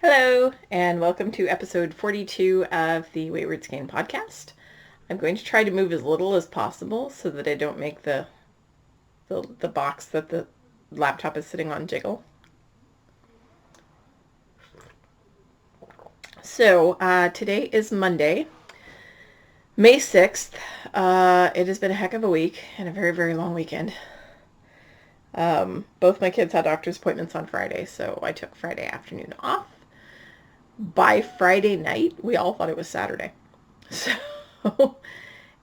Hello, and welcome to episode 42 of the Wayward Skein podcast. I'm going to try to move as little as possible so that I don't make the box that the laptop is sitting on jiggle. So, today is Monday, May 6th. It has been a heck of a week and a very, very long weekend. Both my kids had doctor's appointments on Friday, so I took Friday afternoon off. By Friday night, we all thought it was Saturday. So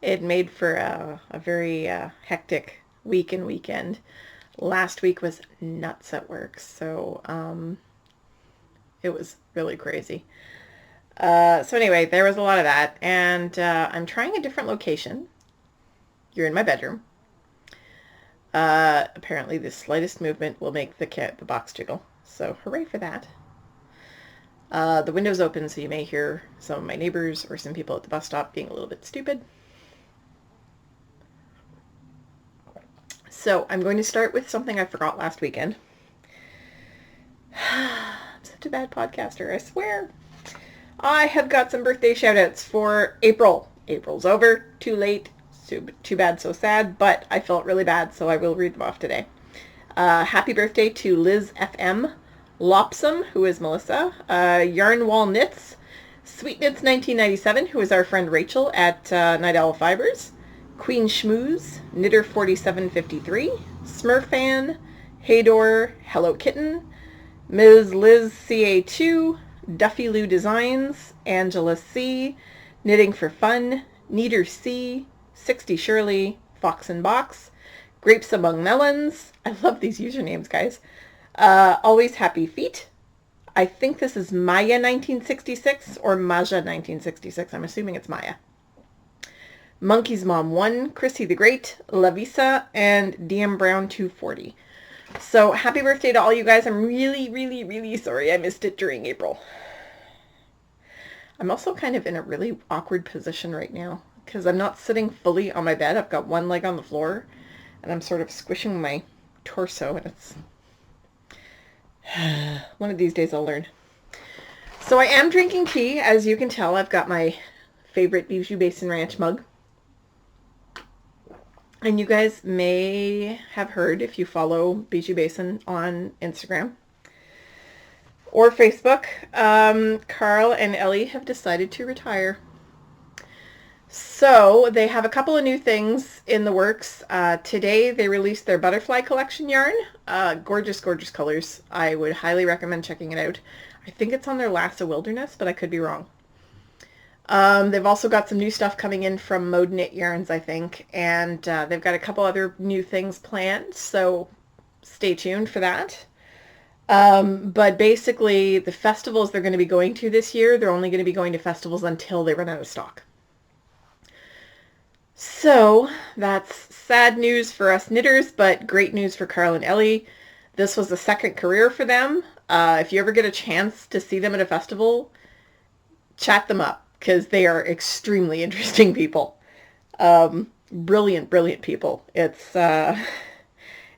it made for a very hectic week and weekend. Last week was nuts at work, so it was really crazy. So anyway, there was a lot of that, and I'm trying a different location. You're in my bedroom. Apparently the slightest movement will make the box jiggle, so hooray for that. The window's open, so you may hear some of my neighbors or some people at the bus stop being a little bit stupid. So I'm going to start with something I forgot last weekend. I'm such a bad podcaster, I swear. I have got some birthday shout-outs for April. April's over. Too late. Too bad, so sad. But I felt really bad, so I will read them off today. Happy birthday to Liz FM. Lopsum, who is Melissa, Yarn Wall Knits, Sweet Knits 1997, who is our friend Rachel at Night Owl Fibers, Queen Schmooze, Knitter 4753, Smurfan, Haydor, Hello Kitten, Ms. Liz CA2, Duffy Lou Designs, Angela C, Knitting for Fun, Kneader C, 60 Shirley, Fox and Box, Grapes Among Melons. I love these usernames, guys. Always Happy Feet. I think this is Maya 1966 or Maja 1966. I'm assuming it's Maya. Monkey's Mom 1, Chrissy the Great, Lavisa, and DM Brown 240. So happy birthday to all you guys. I'm really, really, really sorry I missed it during April. I'm also kind of in a really awkward position right now because I'm not sitting fully on my bed. I've got one leg on the floor and I'm sort of squishing my torso, and it's one of these days I'll learn. So I am drinking tea. As you can tell, I've got my favorite Bijou Basin Ranch mug. And you guys may have heard, if you follow Bijou Basin on Instagram or Facebook, Carl and Ellie have decided to retire. So they have a couple of new things in the works. Today they released their butterfly collection yarn. Gorgeous, gorgeous colors. I would highly recommend checking it out. I think it's on their Lassa Wilderness, but I could be wrong. They've also got some new stuff coming in from Mode Knit Yarns, I think. And they've got a couple other new things planned, so stay tuned for that. But basically, the festivals they're going to be going to this year, they're only going to be going to festivals until they run out of stock. So that's sad news for us knitters, but great news for Carl and Ellie. This was a second career for them. If you ever get a chance to see them at a festival, chat them up because they are extremely interesting people. Brilliant, brilliant people. It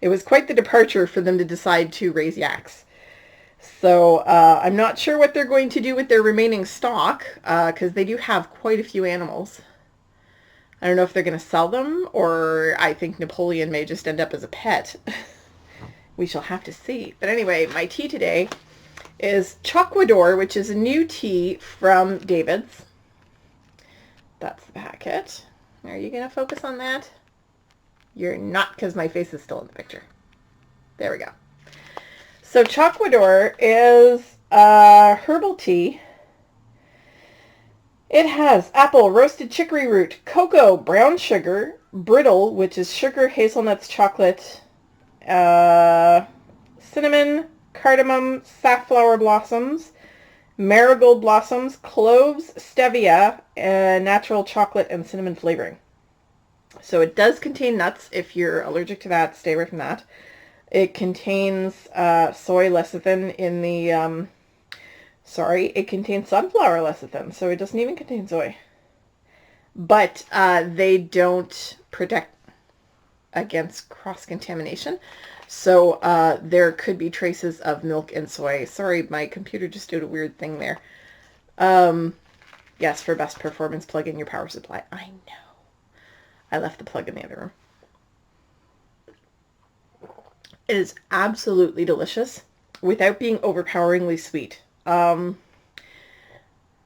was quite the departure for them to decide to raise yaks. So I'm not sure what they're going to do with their remaining stock because they do have quite a few animals. I don't know if they're going to sell them, or I think Napoleon may just end up as a pet. We shall have to see. But anyway, my tea today is Choquador, which is a new tea from David's. That's the packet. Are you going to focus on that? You're not, because my face is still in the picture. There we go. So Choquador is a herbal tea. It has apple, roasted chicory root, cocoa, brown sugar, brittle, which is sugar, hazelnuts, chocolate, cinnamon, cardamom, safflower blossoms, marigold blossoms, cloves, stevia, natural chocolate, and cinnamon flavoring. So it does contain nuts. If you're allergic to that, stay away from that. It contains soy lecithin in the... it contains sunflower lecithin, so it doesn't even contain soy. But they don't protect against cross-contamination. So there could be traces of milk and soy. Sorry, my computer just did a weird thing there. Yes, for best performance, plug in your power supply. I know. I left the plug in the other room. It is absolutely delicious without being overpoweringly sweet.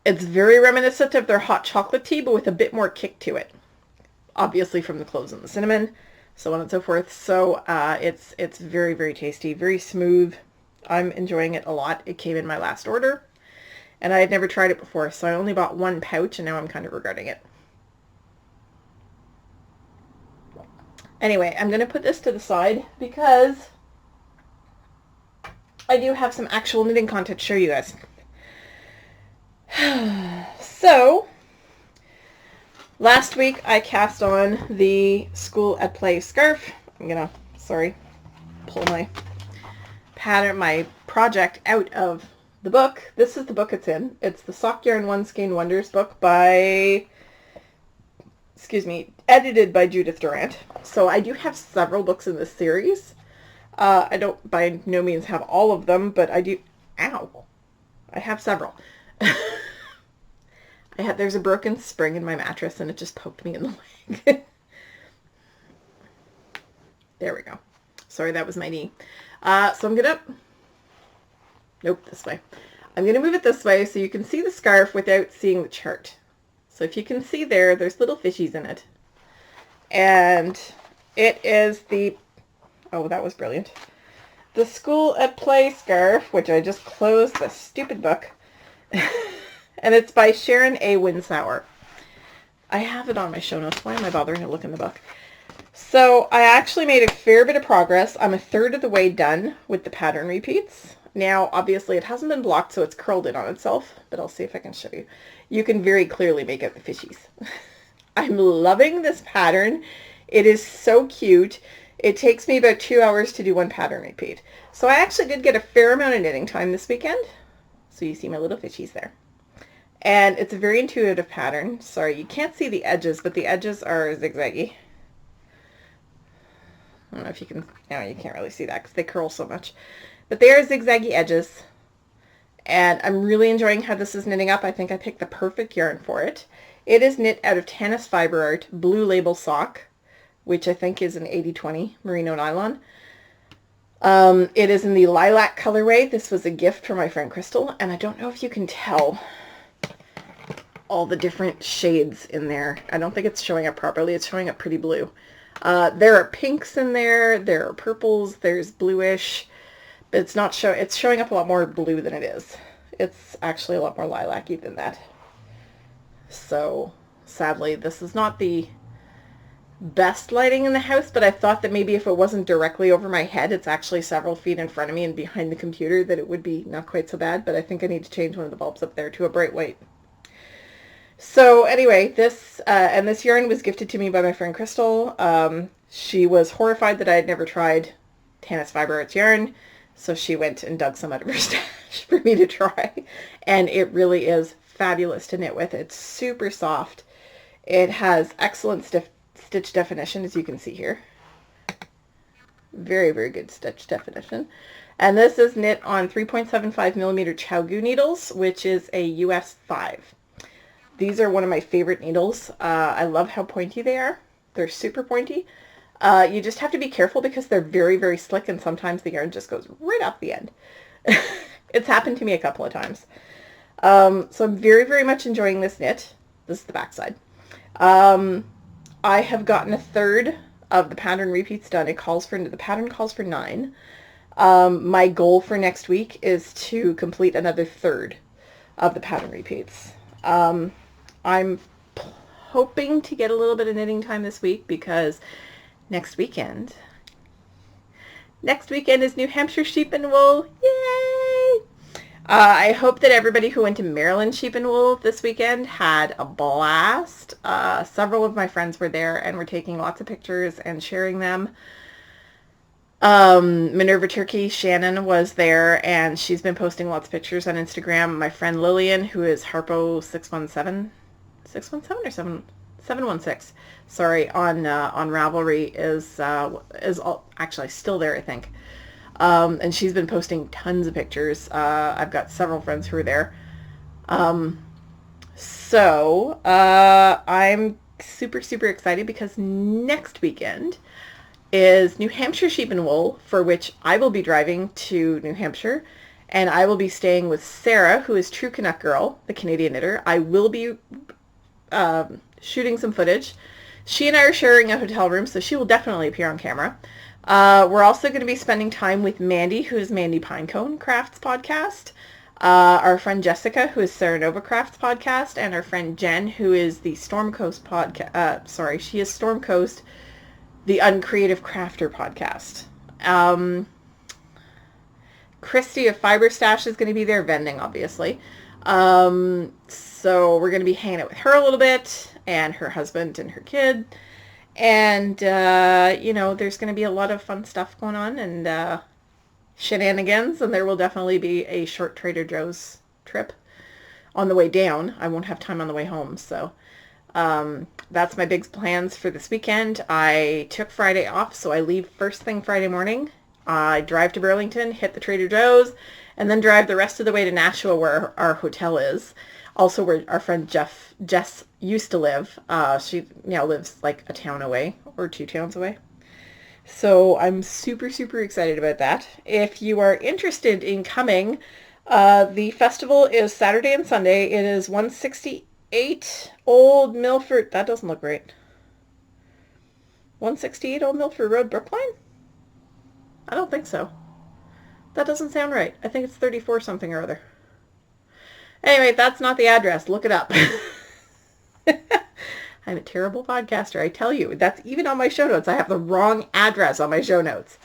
It's very reminiscent of their hot chocolate tea, but with a bit more kick to it. Obviously from the cloves and the cinnamon, so on and so forth. So it's very, very tasty, very smooth. I'm enjoying it a lot. It came in my last order, and I had never tried it before, so I only bought one pouch, and now I'm kind of regretting it. Anyway, I'm going to put this to the side because I do have some actual knitting content to show you guys. So, last week I cast on the School at Play scarf. I'm going to, pull my pattern, my project out of the book. This is the book it's in. It's the Sock Yarn One Skein Wonders book edited by Judith Durant. So I do have several books in this series. I don't by no means have all of them, but I do. Ow! I have several. There's a broken spring in my mattress, and it just poked me in the leg. There we go. Sorry, that was my knee. So I'm gonna. Nope, this way. I'm gonna move it this way so you can see the scarf without seeing the chart. So if you can see there's little fishies in it. And it is oh, that was brilliant. The School at Play scarf, which I just closed the stupid book. And it's by Sharon A. Winsauer. I have it on my show notes. Why am I bothering to look in the book? So I actually made a fair bit of progress. I'm a third of the way done with the pattern repeats. Now, obviously, it hasn't been blocked, so it's curled in on itself, but I'll see if I can show you. You can very clearly make out the fishies. I'm loving this pattern. It is so cute. It takes me about 2 hours to do one pattern repeat. So I actually did get a fair amount of knitting time this weekend. So you see my little fishies there. And it's a very intuitive pattern. Sorry, you can't see the edges, but the edges are zigzaggy. I don't know if you can, no, you can't really see that because they curl so much. But they are zigzaggy edges. And I'm really enjoying how this is knitting up. I think I picked the perfect yarn for it. It is knit out of Tanis Fiber Art Blue Label Sock, which I think is an 80/20 merino nylon. It is in the lilac colorway. This was a gift from my friend Crystal, and I don't know if you can tell all the different shades in there. I don't think it's showing up properly. It's showing up pretty blue. There are pinks in there. There are purples. There's bluish. But it's not it's showing up a lot more blue than it is. It's actually a lot more lilac-y than that. So, sadly, this is not the best lighting in the house, but I thought that maybe if it wasn't directly over my head, it's actually several feet in front of me and behind the computer, that it would be not quite so bad. But I think I need to change one of the bulbs up there to a bright white. So anyway, this yarn was gifted to me by my friend Crystal. She was horrified that I had never tried Tanis Fiber Arts yarn, so she went and dug some out of her stash for me to try. And it really is fabulous to knit with. It's super soft. It has excellent stitch definition, as you can see here. Very, very good stitch definition. And this is knit on 3.75 millimeter Chaogu needles, which is a US 5. These are one of my favorite needles. I love how pointy they are. They're super pointy. You just have to be careful because they're very, very slick, and sometimes the yarn just goes right off the end. It's happened to me a couple of times. So I'm very, very much enjoying this knit. This is the back side. I have gotten a third of the pattern repeats done. The pattern calls for 9. My goal for next week is to complete another third of the pattern repeats. I'm hoping to get a little bit of knitting time this week because next weekend is New Hampshire Sheep and Wool. Yay! I hope that everybody who went to Maryland Sheep and Wool this weekend had a blast. Several of my friends were there and were taking lots of pictures and sharing them. Minerva Turkey, Shannon, was there, and she's been posting lots of pictures on Instagram. My friend Lillian, who is Harpo 617 or 716. Sorry, on Ravelry is actually still there, I think. And she's been posting tons of pictures. I've got several friends who are there. I'm super, super excited because next weekend is New Hampshire Sheep and Wool, for which I will be driving to New Hampshire, and I will be staying with Sarah, who is True Canuck Girl, the Canadian knitter. I will be shooting some footage. She and I are sharing a hotel room, so she will definitely appear on camera. We're also going to be spending time with Mandy, who is Mandy Pinecone Crafts podcast, our friend Jessica, who is Sarah Nova Crafts podcast, and our friend Jen, who is the Storm Coast podcast. She is Storm Coast, the Uncreative Crafter podcast. Christy of Fiber Stash is going to be there vending, obviously. So we're going to be hanging out with her a little bit, and her husband and her kid. And, there's going to be a lot of fun stuff going on and shenanigans, and there will definitely be a short Trader Joe's trip on the way down. I won't have time on the way home, so that's my big plans for this weekend. I took Friday off, so I leave first thing Friday morning. I drive to Burlington, hit the Trader Joe's, and then drive the rest of the way to Nashua, where our hotel is. Also, where our friend Jess used to live. She now lives like a town away or 2 towns away. So I'm super, super excited about that. If you are interested in coming, the festival is Saturday and Sunday. It is 168 Old Milford. That doesn't look right. 168 Old Milford Road, Brookline? I don't think so. That doesn't sound right. I think it's 34 something or other. Anyway, that's not the address. Look it up. I'm a terrible podcaster, I tell you. That's even on my show notes. I have the wrong address on my show notes.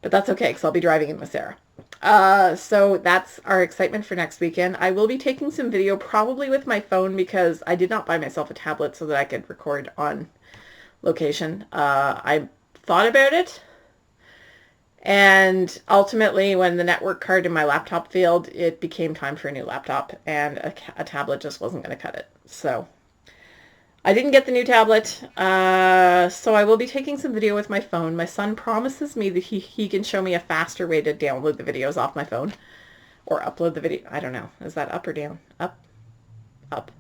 But that's okay, because I'll be driving in with Sarah. So that's our excitement for next weekend. I will be taking some video, probably with my phone, because I did not buy myself a tablet so that I could record on location. I thought about it. And ultimately, when the network card in my laptop failed, it became time for a new laptop, and a tablet just wasn't going to cut it. So I didn't get the new tablet, so I will be taking some video with my phone. My son promises me that he can show me a faster way to download the videos off my phone, or upload the video. I don't know. Is that up or down? Up. Up.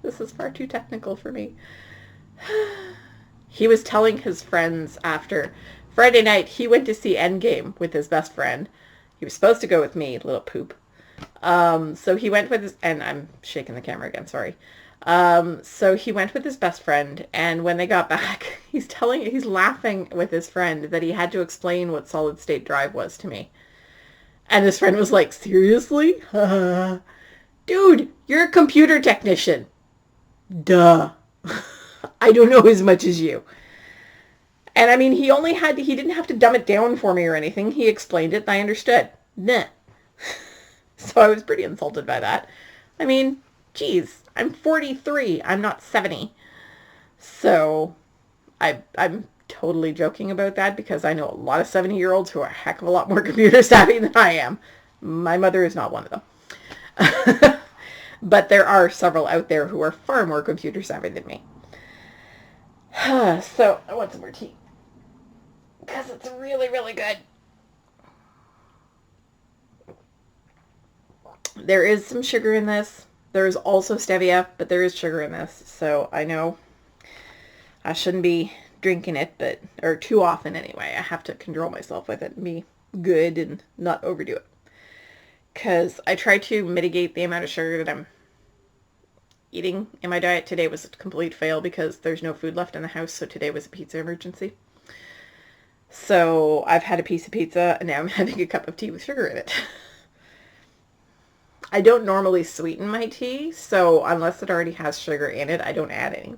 This is far too technical for me. He was telling his friends after Friday night, he went to see Endgame with his best friend. He was supposed to go with me, little poop. So he went with his, and I'm shaking the camera again, sorry. So he went with his best friend, and when they got back, he's laughing with his friend that he had to explain what solid state drive was to me. And his friend was like, seriously? Dude, you're a computer technician. Duh. I don't know as much as you. And I mean, he didn't have to dumb it down for me or anything. He explained it and I understood. Nah. So I was pretty insulted by that. I mean, geez, I'm 43. I'm not 70. So I'm totally joking about that because I know a lot of 70-year-olds who are a heck of a lot more computer savvy than I am. My mother is not one of them. But there are several out there who are far more computer savvy than me. So I want some more tea because it's really, really good. There is some sugar in this. There is also stevia, but there is sugar in this. So I know I shouldn't be drinking it, or too often anyway. I have to control myself with it and be good and not overdo it. Because I try to mitigate the amount of sugar that I'm eating in my diet. Today was a complete fail because there's no food left in the house, so today was a pizza emergency. So I've had a piece of pizza and now I'm having a cup of tea with sugar in it. I don't normally sweeten my tea, so unless it already has sugar in it, I don't add any.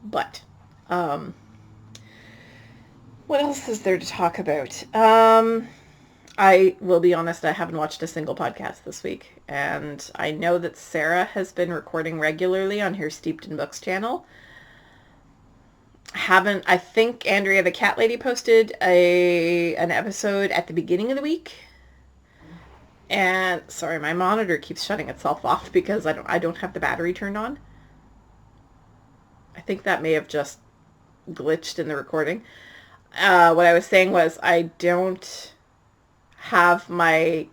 But, what else is there to talk about? I will be honest, I haven't watched a single podcast this week, and I know that Sarah has been recording regularly on her Steeped in Books channel. I think Andrea the Cat Lady posted an episode at the beginning of the week, And sorry, my monitor keeps shutting itself off because I don't have the battery turned on. I think that may have just glitched in the recording. What I was saying was I don't have my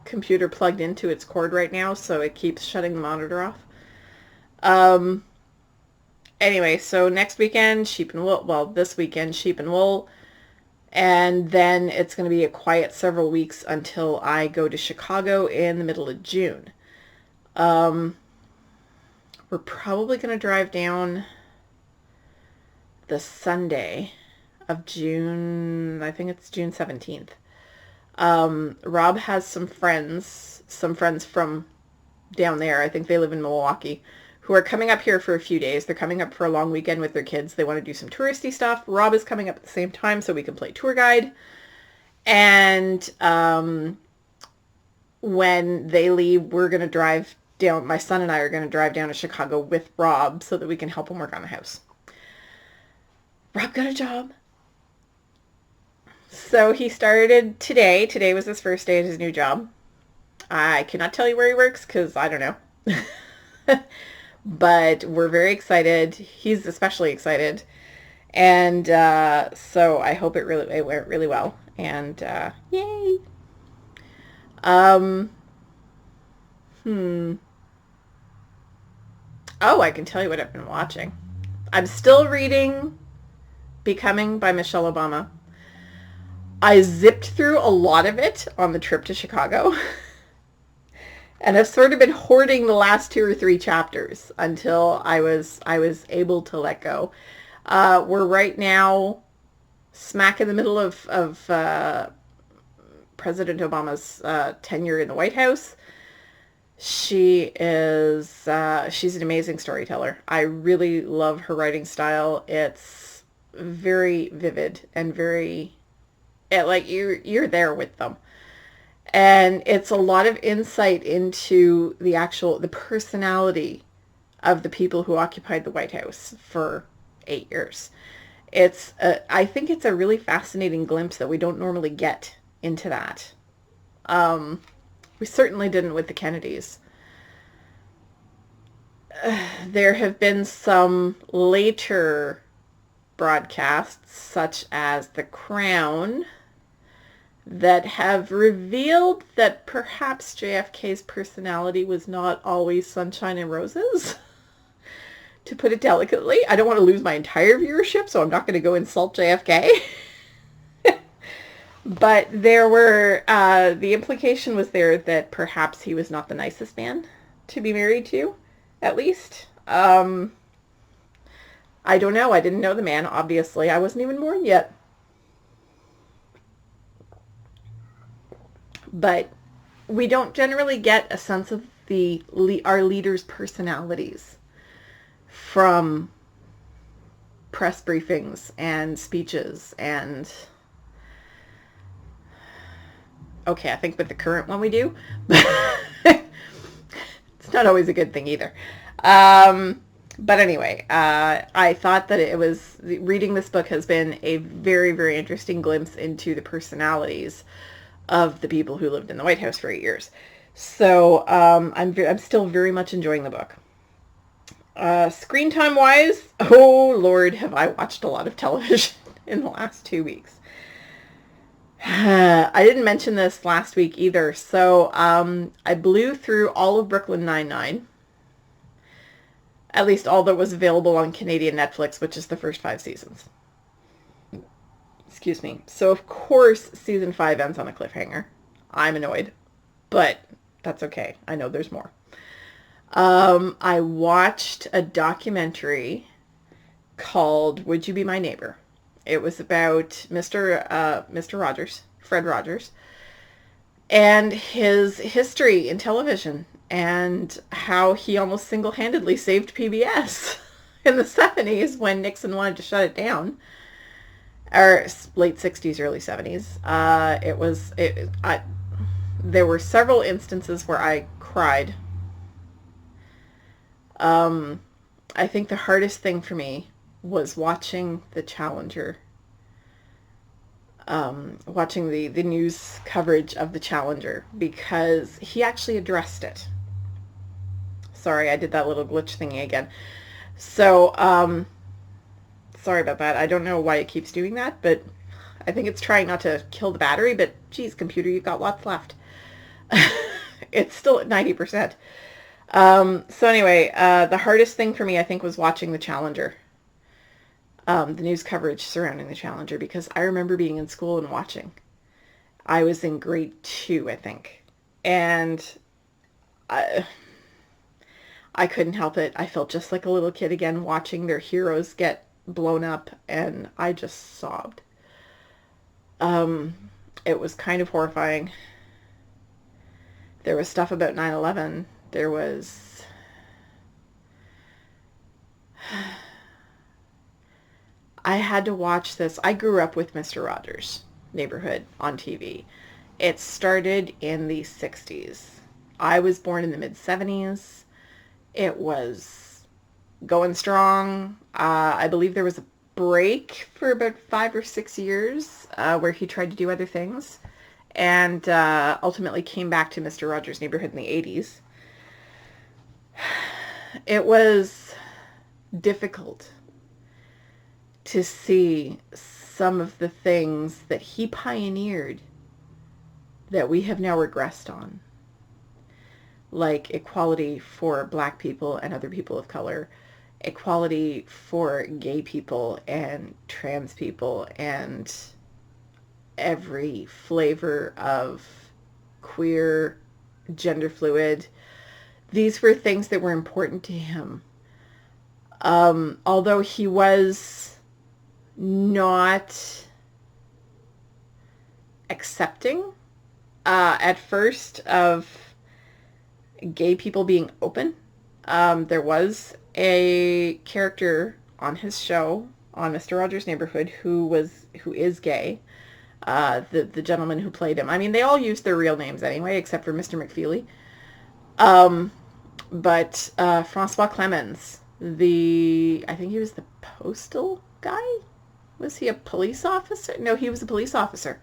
computer plugged into its cord right now, so it keeps shutting the monitor off. Anyway, so next weekend, sheep and wool. Well, this weekend, sheep and wool. And then it's going to be a quiet several weeks until I go to Chicago in the middle of June. We're probably going to drive down the Sunday of June. I think it's June 17th. Rob has some friends from down there. I think they live in Milwaukee, who are coming up here for a few days. They're coming up for a long weekend with their kids. They want to do some touristy stuff. Rob is coming up at the same time so we can play tour guide. And when they leave, we're going to drive down. My son and I are going to drive down to Chicago with Rob so that we can help him work on the house. Rob got a job. So he started today. Today was his first day at his new job. I cannot tell you where he works because I don't know. But we're very excited. He's especially excited. And so I hope it went really well. And yay! Oh, I can tell you what I've been watching. I'm still reading Becoming by Michelle Obama. I zipped through a lot of it on the trip to Chicago. And I've sort of been hoarding the last 2 or 3 chapters until I was able to let go. We're right now smack in the middle of President Obama's tenure in the White House. She's an amazing storyteller. I really love her writing style. It's very vivid and very, like you're there with them. And it's a lot of insight into the personality of the people who occupied the White House for 8 years. I think it's a really fascinating glimpse that we don't normally get into that. We certainly didn't with the Kennedys. There have been some later broadcasts, such as The Crown, that have revealed that perhaps JFK's personality was not always sunshine and roses. To put it delicately, I don't want to lose my entire viewership, so I'm not going to go insult JFK. But there were, the implication was there that perhaps he was not the nicest man to be married to, at least. I don't know. I didn't know the man, obviously. I wasn't even born yet. But we don't generally get a sense of our leaders' personalities from press briefings and speeches and... Okay, I think with the current one we do. It's not always a good thing either. But anyway, I thought that reading this book has been a very, very interesting glimpse into the personalities of the people who lived in the White House for 8 years. So I'm still very much enjoying the book. Screen time wise, oh Lord, have I watched a lot of television in the last 2 weeks. I didn't mention this last week either. So I blew through all of Brooklyn Nine-Nine. At least all that was available on Canadian Netflix, which is the first 5 seasons. Excuse me. So of course season 5 ends on a cliffhanger. I'm annoyed, but that's okay. I know there's more. I watched a documentary called Would You Be My Neighbor? It was about Mr. Rogers, Fred Rogers, and his history in television and how he almost single-handedly saved PBS in the 70s when Nixon wanted to shut it down, or late 60s, early 70s. There were several instances where I cried. I think the hardest thing for me was watching the Challenger watching the news coverage of the Challenger, because he actually addressed it. Sorry, I did that little glitch thingy again. So, sorry about that. I don't know why it keeps doing that, but I think it's trying not to kill the battery, but geez, computer, you've got lots left. It's still at 90%. So anyway, the hardest thing for me, I think, was watching the Challenger. The news coverage surrounding the Challenger, because I remember being in school and watching. I was in grade 2, I think. And I couldn't help it. I felt just like a little kid again, watching their heroes get blown up, and I just sobbed. It was kind of horrifying. There was stuff about 9/11. There was... I had to watch this. I grew up with Mr. Rogers' Neighborhood on TV. It started in the 60s. I was born in the mid-70s. It was going strong. I believe there was a break for about 5 or 6 years where he tried to do other things, and ultimately came back to Mr. Rogers' Neighborhood in the 80s. It was difficult to see some of the things that he pioneered that we have now regressed on, like equality for Black people and other people of color, equality for gay people and trans people, and every flavor of queer, gender fluid. These were things that were important to him. Although he was not accepting at first of gay people being open. There was a character on his show, on Mr. Rogers' Neighborhood, who is gay. The gentleman who played him. I mean, they all used their real names anyway, except for Mr. McFeely. But Francois Clemens, I think he was the postal guy? Was he a police officer? No, he was a police officer.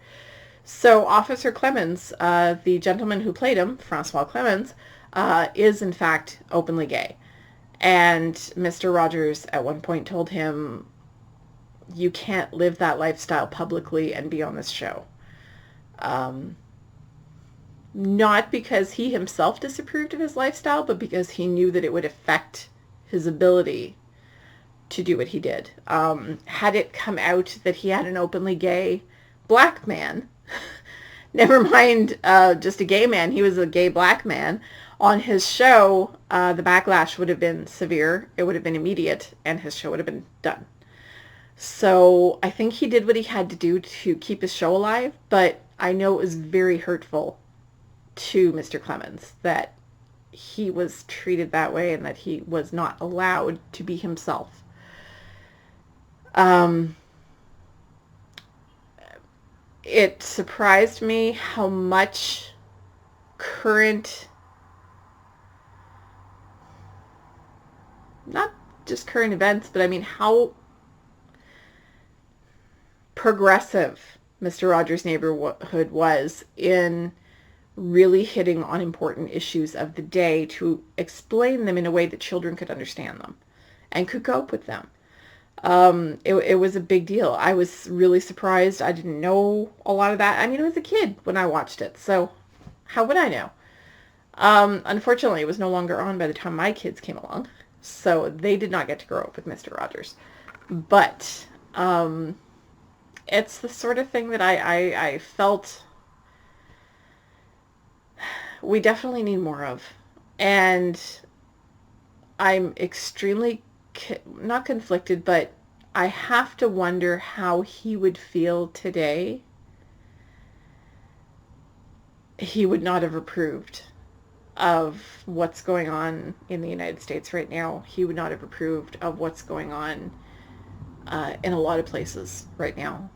So Officer Clemens, the gentleman who played him, Francois Clemens, is in fact openly gay. And Mr. Rogers at one point told him, you can't live that lifestyle publicly and be on this show. Not because he himself disapproved of his lifestyle, but because he knew that it would affect his ability to do what he did. Had it come out that he had an openly gay Black man, never mind just a gay man, he was a gay Black man, on his show, the backlash would have been severe, it would have been immediate, and his show would have been done. So I think he did what he had to do to keep his show alive, but I know it was very hurtful to Mr. Clemens that he was treated that way and that he was not allowed to be himself. It surprised me how much not just current events, but I mean how progressive Mr. Rogers' Neighborhood was in really hitting on important issues of the day to explain them in a way that children could understand them and could cope with them. It was a big deal. I was really surprised. I didn't know a lot of that. I mean, I was a kid when I watched it, so how would I know? Unfortunately, it was no longer on by the time my kids came along, so they did not get to grow up with Mr. Rogers. But it's the sort of thing that I felt we definitely need more of. And I'm extremely, not conflicted, but I have to wonder how he would feel today. He would not have approved of what's going on in the United States right now. He would not have approved of what's going on in a lot of places right now.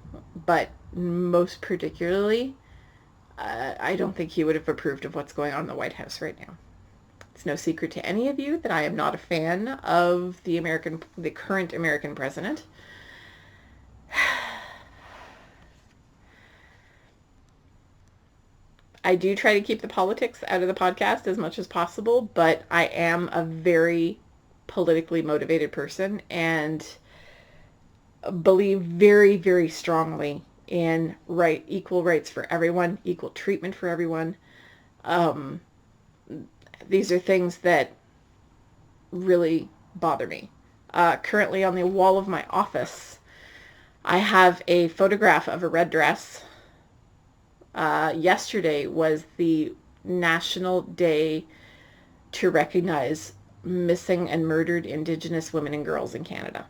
But most particularly, I don't think he would have approved of what's going on in the White House right now. It's no secret to any of you that I am not a fan of the current American president. I do try to keep the politics out of the podcast as much as possible, but I am a very politically motivated person and believe very, very strongly in equal rights for everyone, equal treatment for everyone. These are things that really bother me. Currently on the wall of my office, I have a photograph of a red dress. Yesterday was the National Day to recognize missing and murdered Indigenous women and girls in Canada.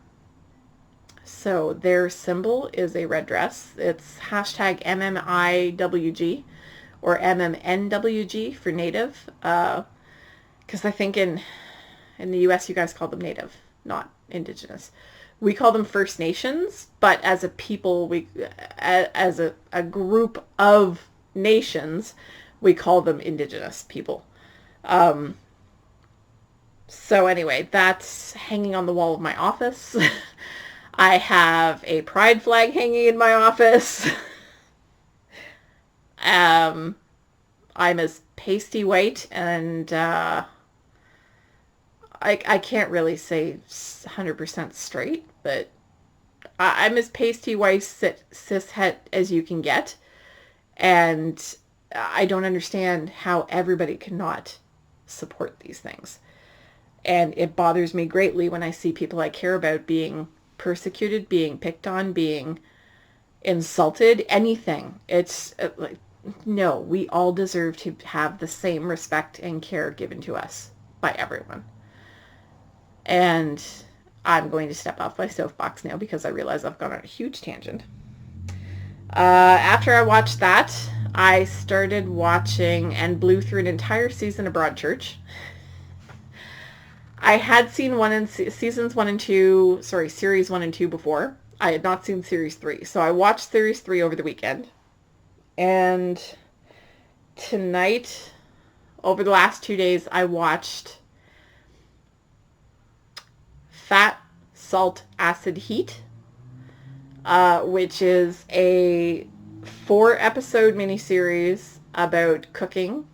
So their symbol is a red dress. It's hashtag MMIWG or MMNWG for Native. Because I think in the US you guys call them Native, not Indigenous. We call them First Nations, but as a people, as a group of nations, we call them Indigenous people. So anyway, that's hanging on the wall of my office. I have a pride flag hanging in my office. I'm as pasty white and I can't really say 100% straight, but I'm as pasty white cishet as you can get. And I don't understand how everybody cannot support these things. And it bothers me greatly when I see people I care about being persecuted, being picked on, being insulted, anything. It's like, no, we all deserve to have the same respect and care given to us by everyone. And I'm going to step off my soapbox now because I realize I've gone on a huge tangent. After I watched that, I started watching and blew through an entire season of Broadchurch. I had seen series 1 and 2 before. I had not seen series 3. So I watched series 3 over the weekend. And tonight, over the last 2 days, I watched Fat, Salt, Acid, Heat, which is a 4-episode miniseries about cooking.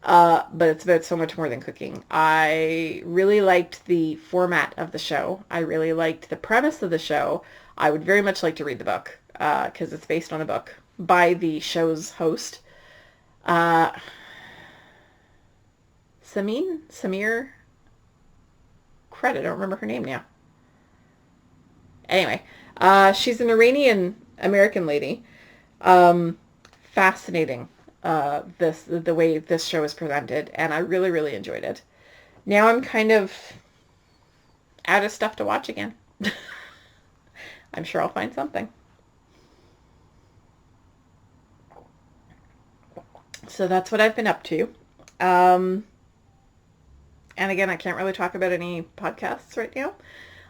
But it's about so much more than cooking. I really liked the format of the show. I really liked the premise of the show. I would very much like to read the book, because it's based on a book by the show's host. Samir? Crud, I don't remember her name now. Anyway, she's an Iranian American lady. Fascinating. The way this show is presented, and I really, really enjoyed it. Now I'm kind of out of stuff to watch again. I'm sure I'll find something. So that's what I've been up to. And again, I can't really talk about any podcasts right now.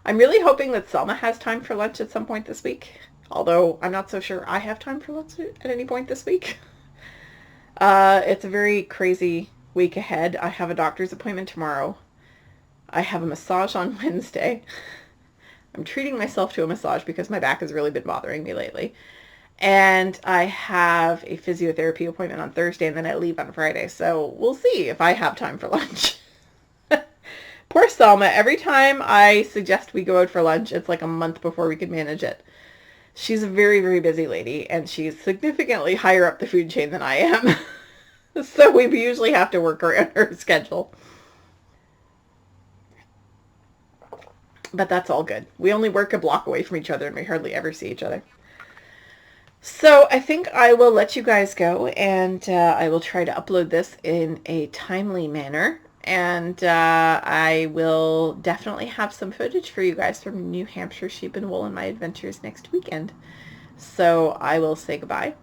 I'm really hoping that Selma has time for lunch at some point this week, although I'm not so sure I have time for lunch at any point this week. It's a very crazy week ahead. I have a doctor's appointment tomorrow. I have a massage on Wednesday. I'm treating myself to a massage because my back has really been bothering me lately. And I have a physiotherapy appointment on Thursday, and then I leave on Friday. So we'll see if I have time for lunch. Poor Selma. Every time I suggest we go out for lunch, it's like a month before we can manage it. She's a very, very busy lady, and she's significantly higher up the food chain than I am. So we usually have to work around her schedule. But that's all good. We only work a block away from each other, and we hardly ever see each other. So I think I will let you guys go, and I will try to upload this in a timely manner. And I will definitely have some footage for you guys from New Hampshire sheep and wool and my adventures next weekend. So I will say goodbye,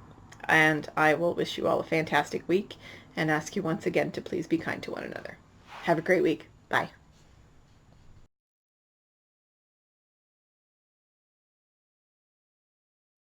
and I will wish you all a fantastic week and ask you once again to please be kind to one another. Have a great week. Bye.